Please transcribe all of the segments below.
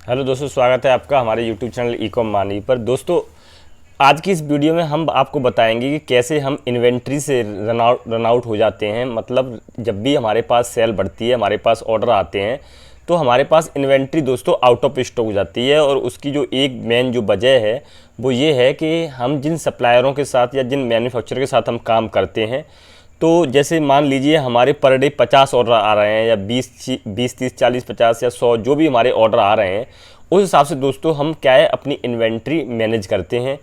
Hello दोस्तों, स्वागत है आपका हमारे यूट्यूब चैनल ई-कॉम मानी पर। दोस्तों, आज की इस वीडियो में हम आपको बताएंगे कि कैसे हम इन्वेंट्री से रन आउट हो जाते हैं। मतलब जब भी हमारे पास सेल बढ़ती है, हमारे पास ऑर्डर आते हैं, तो हमारे पास इन्वेंट्री दोस्तों आउट ऑफ स्टॉक हो जाती है। और उसकी जो एक मेन जो वजह है वो ये है कि हम जिन सप्लायरों के साथ या जिन मैन्युफैक्चरर के साथ हम काम करते हैं, तो जैसे मान लीजिए हमारे पर डे 50 ऑर्डर आ रहे हैं या 20 30 40 50 या 100 जो भी हमारे ऑर्डर आ रहे हैं, उस हिसाब से दोस्तों हम क्या है अपनी इन्वेंट्री मैनेज करते हैं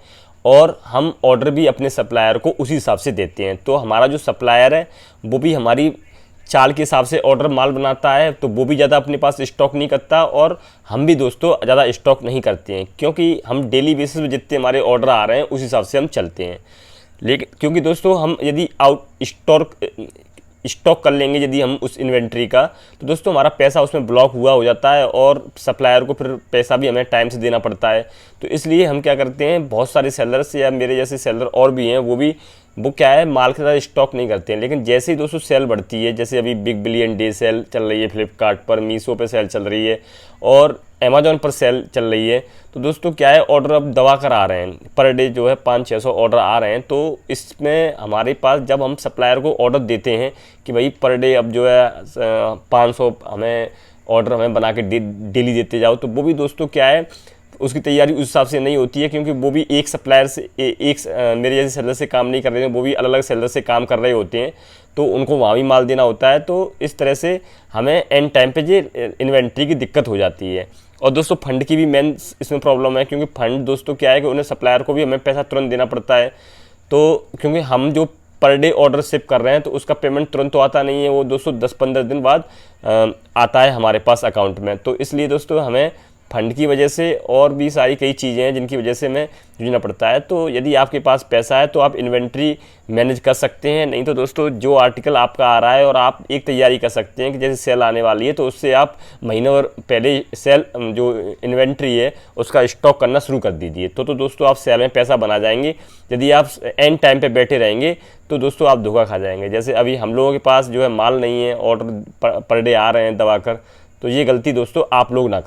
और हम ऑर्डर भी अपने सप्लायर को उसी हिसाब से देते हैं। तो हमारा जो सप्लायर है वो भी हमारी चाल के हिसाब से ऑर्डर माल बनाता है, तो वो भी ज़्यादा अपने पास स्टॉक नहीं करता और हम भी दोस्तों ज़्यादा स्टॉक नहीं करते हैं, क्योंकि हम डेली बेसिस पे जितने हमारे ऑर्डर आ रहे हैं उस हिसाब से हम चलते हैं। लेकिन क्योंकि दोस्तों हम यदि स्टॉक कर लेंगे यदि हम उस इन्वेंट्री का, तो दोस्तों हमारा पैसा उसमें ब्लॉक हुआ हो जाता है और सप्लायर को फिर पैसा भी हमें टाइम से देना पड़ता है। तो इसलिए हम क्या करते हैं, बहुत सारे सेलर्स या मेरे जैसे सेलर और भी हैं, वो क्या है माल के साथ स्टॉक नहीं करते हैं। लेकिन जैसे ही दोस्तों सेल बढ़ती है, जैसे अभी बिग बिलियन डे सेल चल रही है फ्लिपकार्ट पर, मीशो पे सेल चल रही है और अमेजोन पर सेल चल रही है, तो दोस्तों क्या है ऑर्डर अब दबा कर आ रहे हैं। पर डे जो है 500-600 ऑर्डर आ रहे हैं। तो इसमें हमारे पास जब हम सप्लायर को ऑर्डर देते हैं कि भाई पर डे अब जो है 500 हमें ऑर्डर हमें बना के डेली देते जाओ, तो वो भी दोस्तों क्या है उसकी तैयारी उस हिसाब से नहीं होती है, क्योंकि वो भी एक सप्लायर से मेरे जैसे सेलर से काम नहीं कर रहे हैं, वो भी अलग अलग सेलर से काम कर रहे होते हैं, तो उनको वहाँ भी माल देना होता है। तो इस तरह से हमें एंड टाइम पे ये इन्वेंट्री की दिक्कत हो जाती है। और दोस्तों फंड की भी मेन इसमें प्रॉब्लम है, क्योंकि फंड दोस्तों क्या है कि उन्हें सप्लायर को भी हमें पैसा तुरंत देना पड़ता है। तो क्योंकि हम जो पर डे ऑर्डर शिप कर रहे हैं तो उसका पेमेंट तुरंत तो आता नहीं है, वो दोस्तों 10-15 दिन बाद आता है हमारे पास अकाउंट में। तो इसलिए दोस्तों हमें फंड की वजह से और भी सारी कई चीज़ें हैं जिनकी वजह से हमें जूझना पड़ता है। तो यदि आपके पास पैसा है तो आप इन्वेंट्री मैनेज कर सकते हैं, नहीं तो दोस्तों जो आर्टिकल आपका आ रहा है और आप एक तैयारी कर सकते हैं कि जैसे सेल आने वाली है तो उससे आप महीने और पहले सेल जो इन्वेंट्री है उसका स्टॉक करना शुरू कर दीजिए। तो दोस्तों आप सेल में पैसा बना जाएंगे। यदि आप एंड टाइम पे बैठे रहेंगे तो दोस्तों आप धोखा खा जाएंगे। जैसे अभी हम लोगों के पास जो है माल नहीं है, ऑर्डर पर डे आ रहे हैं दबा कर, तो ये गलती दोस्तों आप लोग ना